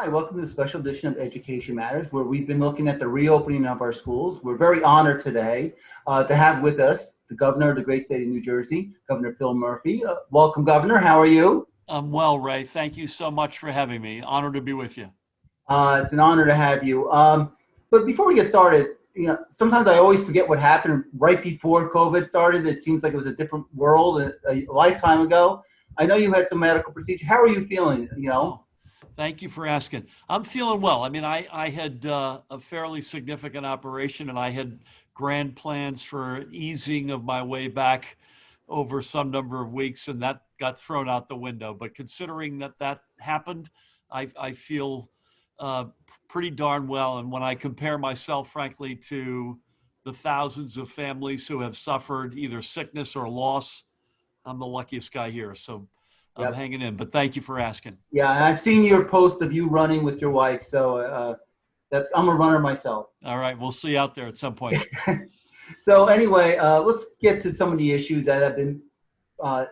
Hi, welcome to the special edition of Education Matters, where we've been looking at the reopening of our schools. We're very honored today to have with us the governor of the great state of New Jersey, Governor Phil Murphy. Welcome, Governor. How are you? I'm well, Ray. Thank you so much for having me. Honored to be with you. It's an honor to have you. But before we get started, sometimes I always forget what happened right before COVID started. It seems like it was a different world a lifetime ago. I know you had some medical procedure. How are you feeling? Thank you for asking. I'm feeling well. I mean, I had a fairly significant operation, and I had grand plans for easing of my way back over some number of weeks, and that got thrown out the window. But considering that happened, I feel uh, pretty darn well. And when I compare myself, frankly, to the thousands of families who have suffered either sickness or loss, I'm the luckiest guy here. So I'm Yep. hanging in. But thank you for asking. Yeah, and I've seen your post of you running with your wife, so I'm a runner myself. All right, we'll see you out there at some point. So anyway, let's get to some of the issues that have been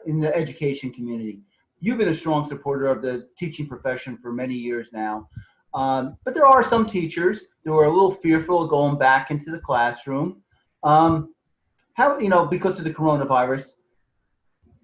in the education community. You've been a strong supporter of the teaching profession for many years now, but there are some teachers who are a little fearful of going back into the classroom. Because of the coronavirus,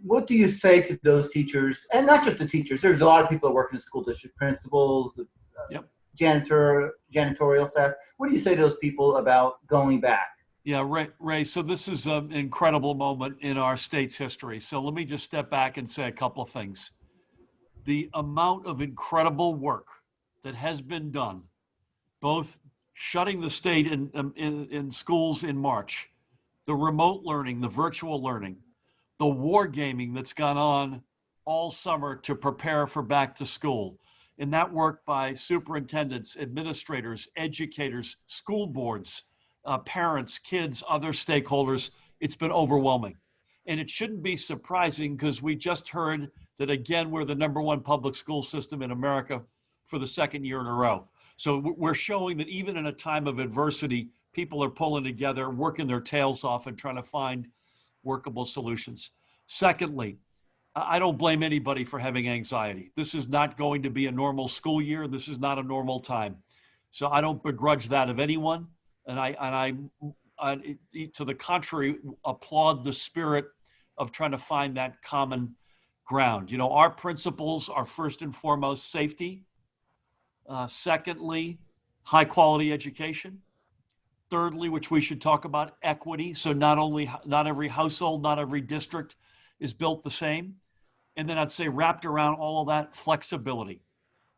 what do you say to those teachers, and not just the teachers? There's a lot of people that work in the school district, principals, the Yep. janitorial staff. What do you say to those people about going back? Yeah, Ray. So this is an incredible moment in our state's history. So let me just step back and say a couple of things. The amount of incredible work that has been done, both shutting the state in schools in March, the remote learning, the virtual learning, the war gaming that's gone on all summer to prepare for back to school. And that work by superintendents, administrators, educators, school boards, parents, kids, other stakeholders, it's been overwhelming. And it shouldn't be surprising because we just heard that again, we're the #1 public school system in America for the second year in a row. So we're showing that even in a time of adversity, people are pulling together, working their tails off and trying to find workable solutions. Secondly, I don't blame anybody for having anxiety. This is not going to be a normal school year. This is not a normal time. So I don't begrudge that of anyone. And to the contrary, applaud the spirit of trying to find that common ground. You know, our principles are first and foremost safety. Secondly, high quality education. Thirdly, which we should talk about, equity. So not every household, not every district is built the same. And then I'd say wrapped around all of that, flexibility.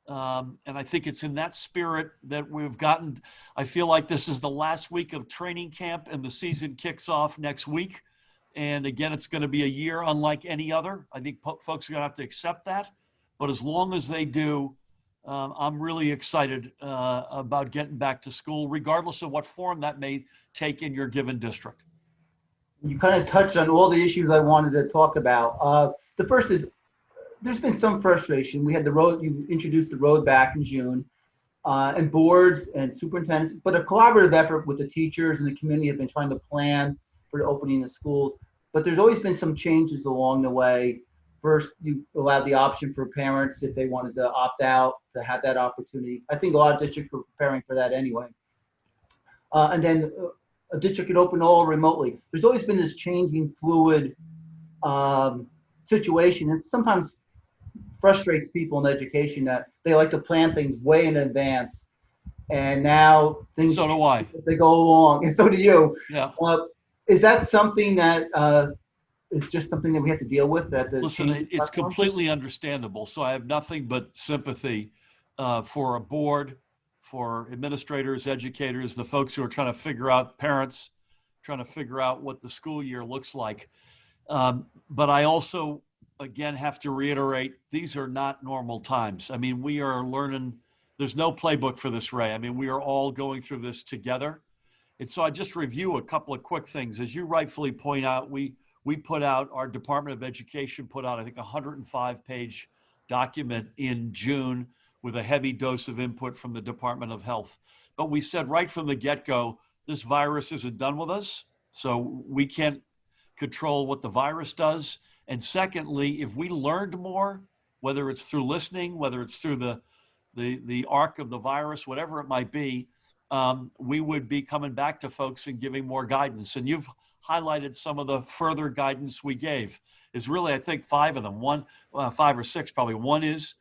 And I think it's in that spirit that we've gotten. I feel like this is the last week of training camp and the season kicks off next week. And again, it's going to be a year unlike any other. I think folks are going to have to accept that. But as long as they do, I'm really excited about getting back to school, regardless of what form that may take in your given district. You kind of touched on all the issues I wanted to talk about. The first is there's been some frustration. We had the road, you introduced the road back in June, and boards and superintendents, but a collaborative effort with the teachers and the community have been trying to plan for the opening of schools. But there's always been some changes along the way. First, you allowed the option for parents if they wanted to opt out to have that opportunity. I think a lot of districts were preparing for that anyway. And then a district could open all remotely. There's always been this changing, fluid situation, and sometimes frustrates people in education that they like to plan things way in advance, and now things So do I. they go along, and so do you. Yeah. Is that something that is just something that we have to deal with? Listen, it's completely understandable. So I have nothing but sympathy for a board, for administrators, educators, the folks who are trying to figure out, parents, trying to figure out what the school year looks like. But I also, again, have to reiterate, these are not normal times. I mean, we are learning, there's no playbook for this, Ray. I mean, we are all going through this together. And so I just review a couple of quick things. As you rightfully point out, we put out, our Department of Education put out, I think, a 105-page document in June with a heavy dose of input from the Department of Health. But we said right from the get-go, this virus isn't done with us, so we can't control what the virus does. And secondly, if we learned more, whether it's through listening, whether it's through the the arc of the virus, whatever it might be, we would be coming back to folks and giving more guidance. And you've highlighted some of the further guidance we gave. Is really, I think, 5 of them. Five or six probably. One is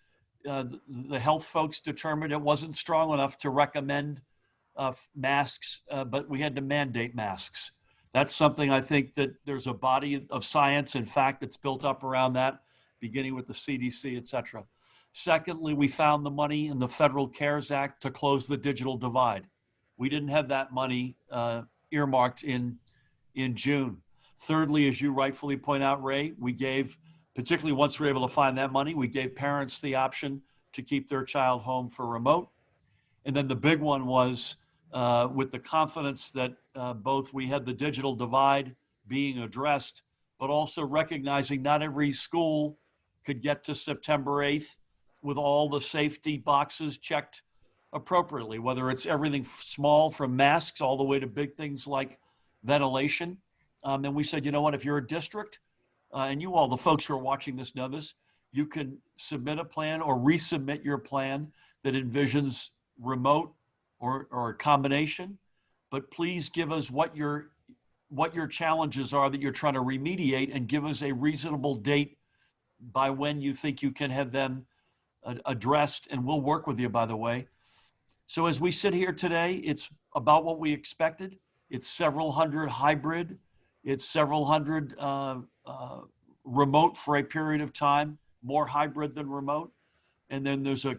the health folks determined it wasn't strong enough to recommend masks, but we had to mandate masks. That's something I think that there's a body of science and fact that's built up around that, beginning with the CDC, et cetera. Secondly, we found the money in the Federal CARES Act to close the digital divide. We didn't have that money earmarked in June. Thirdly, as you rightfully point out, Ray, we gave, particularly once we were able to find that money, we gave parents the option to keep their child home for remote. And then the big one was with the confidence that both we had the digital divide being addressed, but also recognizing not every school could get to September 8th with all the safety boxes checked appropriately, whether it's everything small from masks all the way to big things like ventilation. And we said, you know what, if you're a district, and you all, the folks who are watching this know this, you can submit a plan or resubmit your plan that envisions remote or a combination, but please give us what your challenges are that you're trying to remediate, and give us a reasonable date by when you think you can have them addressed, and we'll work with you, by the way. So as we sit here today, it's about what we expected. It's several hundred hybrid. It's several hundred remote for a period of time, more hybrid than remote. And then there's a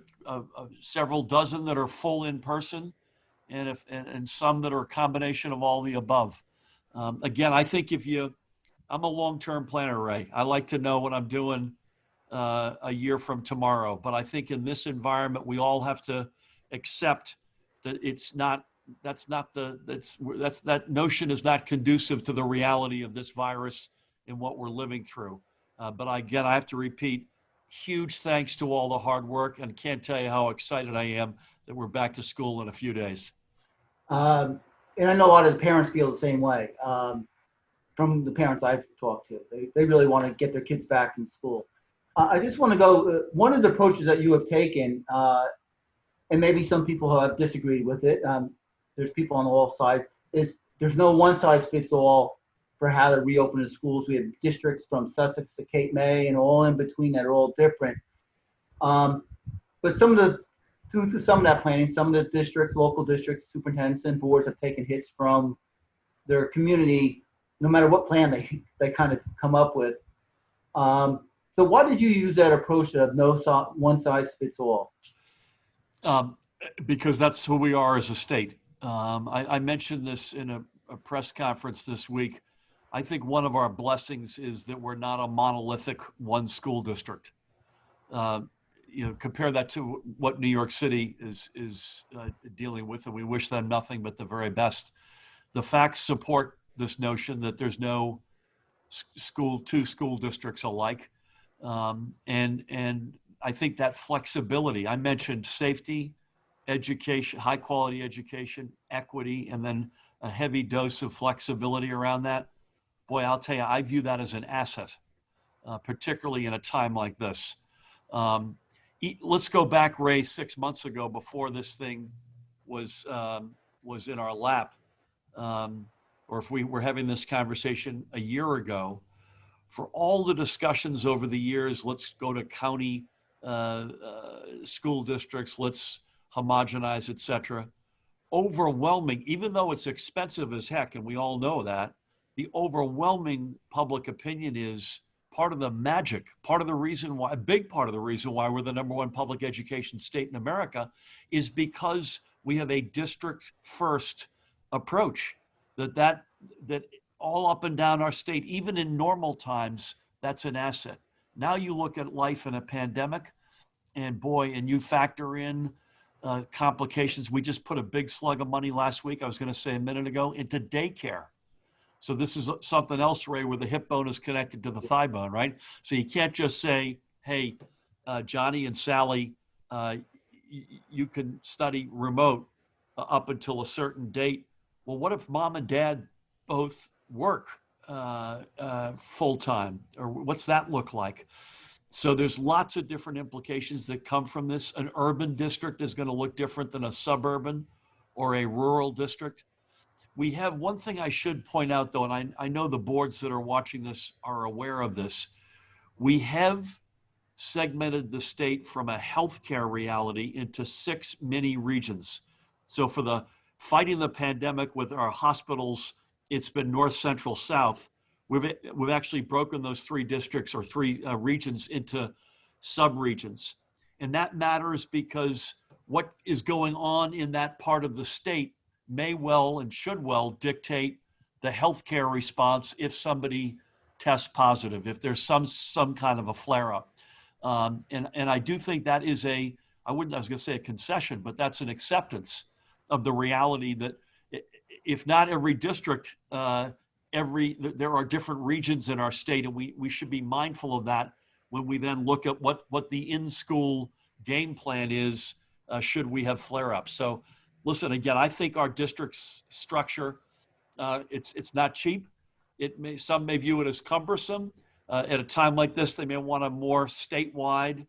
several dozen that are full in person, and some that are a combination of all the above. Again, I think I'm a long-term planner, Ray. I like to know what I'm doing a year from tomorrow. But I think in this environment, we all have to accept that that notion is not conducive to the reality of this virus and what we're living through. But again, I have to repeat, huge thanks to all the hard work, and can't tell you how excited I am that we're back to school in a few days. And I know a lot of the parents feel the same way. From the parents I've talked to, they really want to get their kids back in school. I just want to go, one of the approaches that you have taken, and maybe some people have disagreed with it, there's people on all sides, is there's no one size fits all for how to reopen the schools. We have districts from Sussex to Cape May and all in between that are all different. But through some of that planning, some of the districts, local districts, superintendents and boards have taken hits from their community, no matter what plan they kind of come up with. So why did you use that approach of no one size fits all? Because that's who we are as a state. I mentioned this in a press conference this week. I think one of our blessings is that we're not a monolithic one school district. Compare that to what New York City is dealing with, and we wish them nothing but the very best. The facts support this notion that there's no two school districts alike. And I think that flexibility, I mentioned safety, education, high quality education, equity, and then a heavy dose of flexibility around that. Boy, I'll tell you, I view that as an asset, particularly in a time like this. Let's go back, Ray, 6 months ago, before this thing was in our lap, or if we were having this conversation a year ago. For all the discussions over the years, let's go to county school districts, let's homogenize, et cetera. Overwhelming, even though it's expensive as heck, and we all know that, the overwhelming public opinion is part of the magic, part of the reason why, a big part of the reason why we're the #1 public education state in America is because we have a district first approach that all up and down our state, even in normal times, that's an asset. Now you look at life in a pandemic, and boy, and you factor in complications. We just put a big slug of money last week, I was going to say a minute ago, into daycare. So this is something else, Ray, where the hip bone is connected to the thigh bone, right? So you can't just say, hey, Johnny and Sally, you can study remote up until a certain date. Well, what if mom and dad both work full time, or what's that look like? So there's lots of different implications that come from this. An urban district is going to look different than a suburban or a rural district. We have one thing I should point out, though, and I know the boards that are watching this are aware of this. We have segmented the state from a healthcare reality into 6 mini regions. So for the fighting the pandemic with our hospitals, it's been north, central, south. We've actually broken those 3 districts or 3 regions into sub-regions. And that matters because what is going on in that part of the state may well and should well dictate the healthcare response if somebody tests positive, if there's some kind of a flare-up. And I do think that is I was going to say a concession, but that's an acceptance of the reality that if not every district, there are different regions in our state, and we should be mindful of that when we then look at what the in-school game plan is should we have flare-ups. So listen, again, I think our district's structure, it's not cheap. Some may view it as cumbersome. At a time like this, they may want a more statewide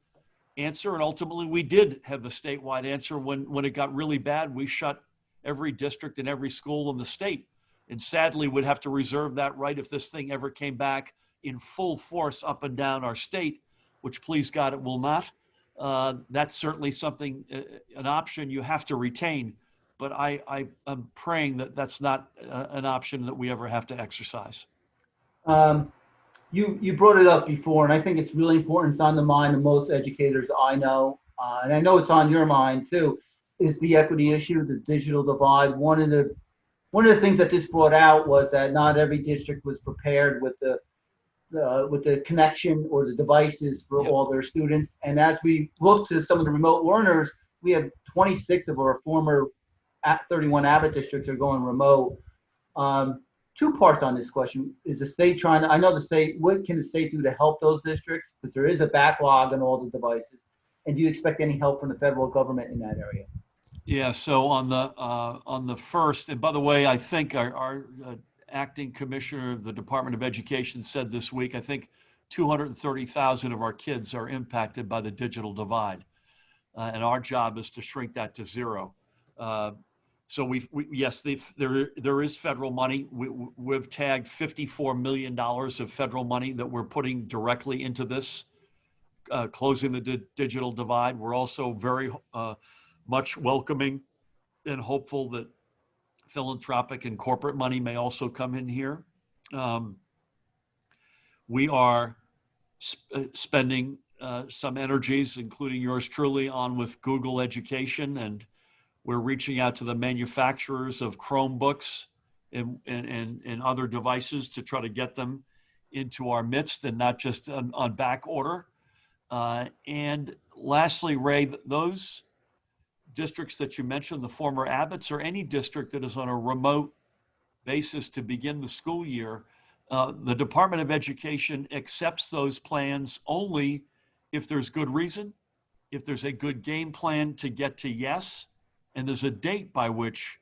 answer. And ultimately, we did have the statewide answer when it got really bad. We shut every district and every school in the state. And sadly, we'd have to reserve that right if this thing ever came back in full force up and down our state, which please God, it will not. That's certainly something, an option you have to retain. But I'm praying that that's not an option that we ever have to exercise. You brought it up before, and I think it's really important. It's on the mind of most educators I know, and I know it's on your mind too, is the equity issue, the digital divide. One of the things that this brought out was that not every district was prepared with the connection or the devices for Yep. all their students. And as we look to some of the remote learners, we have 26 of our former 31 Abbott districts are going remote. 2 parts on this question. Is the state trying to, I know the state, what can the state do to help those districts? Because there is a backlog on all the devices. And do you expect any help from the federal government in that area? Yeah, so on the first, and by the way, I think our acting commissioner of the Department of Education said this week, I think 230,000 of our kids are impacted by the digital divide. And our job is to shrink that to 0. So yes, there is federal money. We've tagged $54 million of federal money that we're putting directly into this, closing the digital divide. We're also very much welcoming and hopeful that philanthropic and corporate money may also come in here. We are spending some energies, including yours truly, on with Google Education, and we're reaching out to the manufacturers of Chromebooks and other devices to try to get them into our midst and not just on back order. And lastly, Ray, those districts that you mentioned, the former Abbotts, or any district that is on a remote basis to begin the school year, the Department of Education accepts those plans only if there's good reason, if there's a good game plan to get to yes, and there's a date by which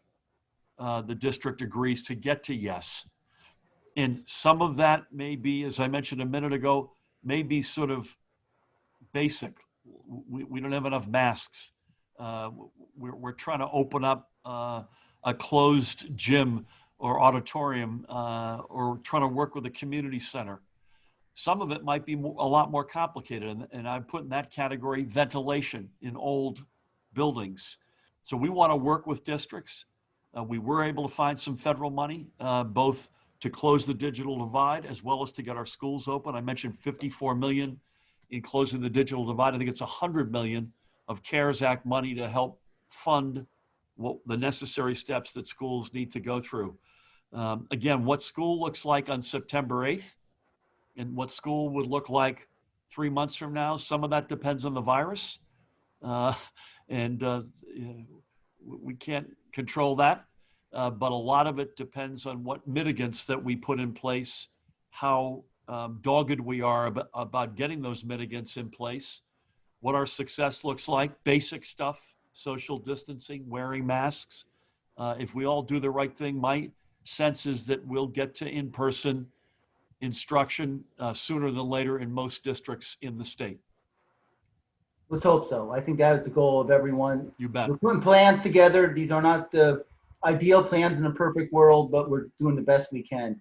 the district agrees to get to yes. And some of that may be, as I mentioned a minute ago, may be sort of basic. We don't have enough masks. We're trying to open up a closed gym or auditorium, or trying to work with a community center. Some of it might be a lot more complicated, and I put in that category ventilation in old buildings. So we want to work with districts. We were able to find some federal money, both to close the digital divide as well as to get our schools open. I mentioned 54 million in closing the digital divide. I think it's 100 million of CARES Act money to help fund the necessary steps that schools need to go through. Again, what school looks like on September 8th and what school would look like 3 months from now, some of that depends on the virus. We can't control that, but a lot of it depends on what mitigants that we put in place, how dogged we are about getting those mitigants in place, what our success looks like, basic stuff, social distancing, wearing masks. If we all do the right thing, my sense is that we'll get to in-person instruction sooner than later in most districts in the state. Let's hope so. I think that is the goal of everyone. You bet. We're putting plans together. These are not the ideal plans in a perfect world, but we're doing the best we can.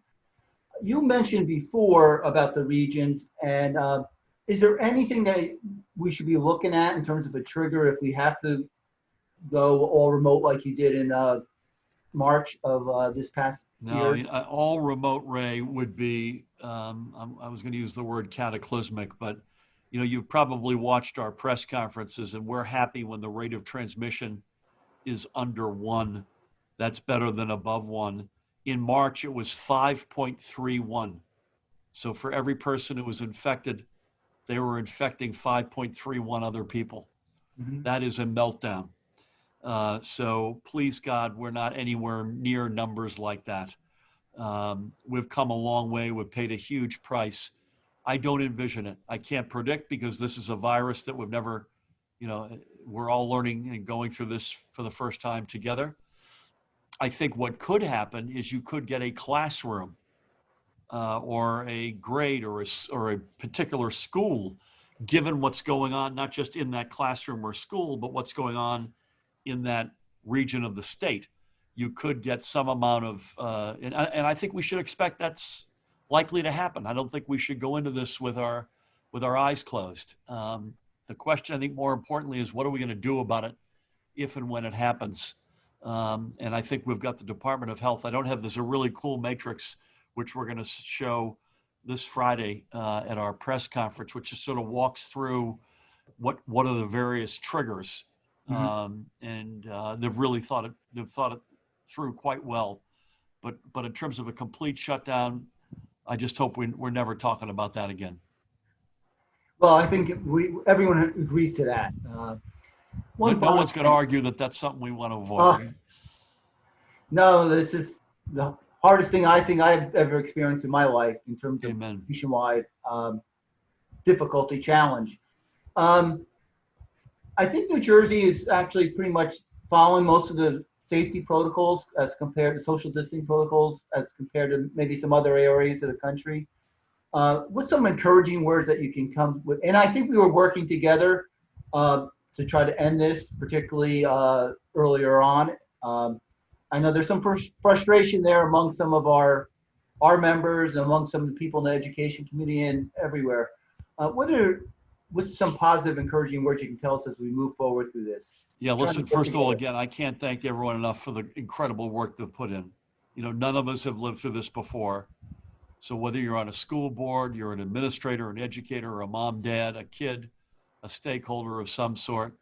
You mentioned before about the regions, and is there anything that we should be looking at in terms of a trigger if we have to go all remote like you did in March of this past No, year? all remote, Ray, would be, I was going to use the word cataclysmic, but you've probably watched our press conferences, and we're happy when the rate of transmission is under 1. That's better than above 1. In March, it was 5.31. So for every person who was infected, they were infecting 5.31 other people. Mm-hmm. That is a meltdown. So please, God, we're not anywhere near numbers like that. We've come a long way. We've paid a huge price. I don't envision it. I can't predict because this is a virus that we've never, we're all learning and going through this for the first time together. I think what could happen is you could get a classroom or a grade or a particular school, given what's going on, not just in that classroom or school, but what's going on in that region of the state. You could get some amount of, and I think we should expect that's likely to happen. I don't think we should go into this with our eyes closed. The question, I think, more importantly, is what are we going to do about it if and when it happens? And I think we've got the Department of Health. I don't have, there's a really cool matrix which we're going to show this Friday at our press conference, which just sort of walks through what are the various triggers. Mm-hmm. And they've really thought it through quite well. But in terms of a complete shutdown, I just hope we're never talking about that again. Well, I think everyone agrees to that. No one's going to argue that that's something we want to avoid. No, this is the hardest thing I think I've ever experienced in my life in terms of nationwide difficulty challenge. I think New Jersey is actually pretty much following most of the safety protocols as compared to social distancing protocols as compared to maybe some other areas of the country. What's some encouraging words that you can come with? And I think we were working together to try to end this, particularly earlier on. I know there's some frustration there among some of our members, among some of the people in the education community and everywhere. What's some positive, encouraging words you can tell us as we move forward through this? Yeah, listen, first of all, again, I can't thank everyone enough for the incredible work they've put in. None of us have lived through this before. So whether you're on a school board, you're an administrator, an educator, a mom, dad, a kid, a stakeholder of some sort,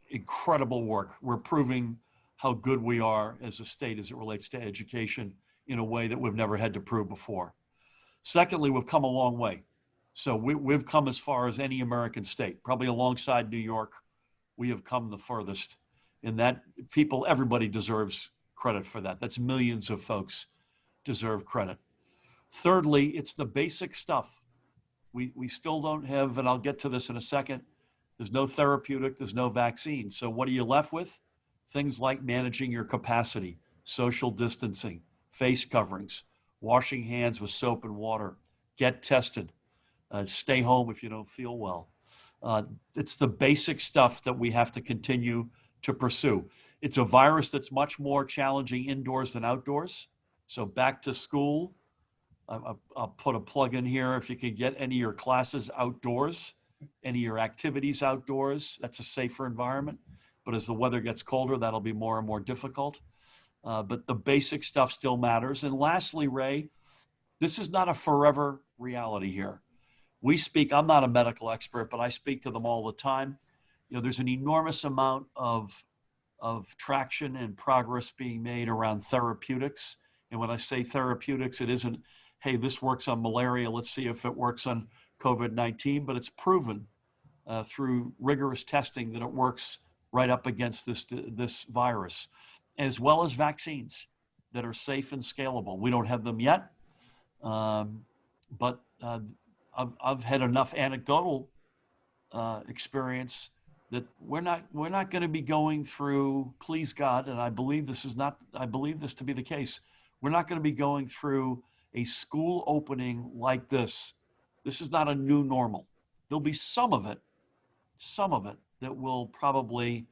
incredible work. We're proving how good we are as a state as it relates to education in a way that we've never had to prove before. Secondly, we've come a long way. So we've come as far as any American state, probably alongside New York. We have come the furthest. And that everybody deserves credit for that. That's millions of folks deserve credit. Thirdly, it's the basic stuff. We still don't have, and I'll get to this in a second, there's no therapeutic, there's no vaccine. So what are you left with? Things like managing your capacity, social distancing, face coverings, washing hands with soap and water, get tested, stay home if you don't feel well. It's the basic stuff that we have to continue to pursue. It's a virus that's much more challenging indoors than outdoors. So back to school, I'll put a plug in here. If you can get any of your classes outdoors, any of your activities outdoors, that's a safer environment. But as the weather gets colder, that'll be more and more difficult. But the basic stuff still matters. And lastly, Ray, this is not a forever reality here. I'm not a medical expert, but I speak to them all the time. There's an enormous amount of traction and progress being made around therapeutics. And when I say therapeutics, it isn't, hey, this works on malaria, let's see if it works on COVID-19, but it's proven through rigorous testing that it works right up against this virus, as well as vaccines that are safe and scalable. We don't have them yet, but I've had enough anecdotal experience that we're not going to be going through, please God, and I believe this to be the case. We're not going to be going through a school opening like this. This is not a new normal. There'll be some of it that we'll probably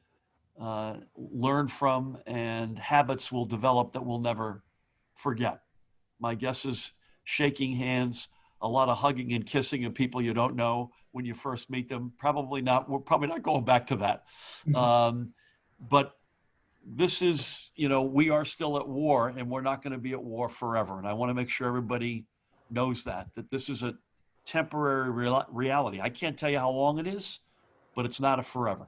learn from, and habits will develop that we'll never forget. My guess is shaking hands, a lot of hugging and kissing of people you don't know when you first meet them. Probably not. We're probably not going back to that. But this is, we are still at war, and we're not going to be at war forever. And I want to make sure everybody knows that this is a temporary reality. I can't tell you how long it is, but it's not a forever.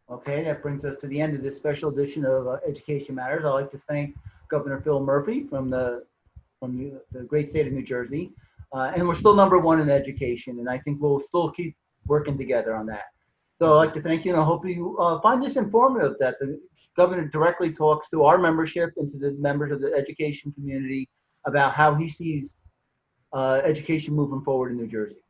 Okay, that brings us to the end of this special edition of Education Matters. I'd like to thank Governor Phil Murphy from the great state of New Jersey. And we're still #1 in education, and I think we'll still keep working together on that. So I'd like to thank you, and I hope you find this informative, that the governor directly talks to our membership and to the members of the education community about how he sees education moving forward in New Jersey.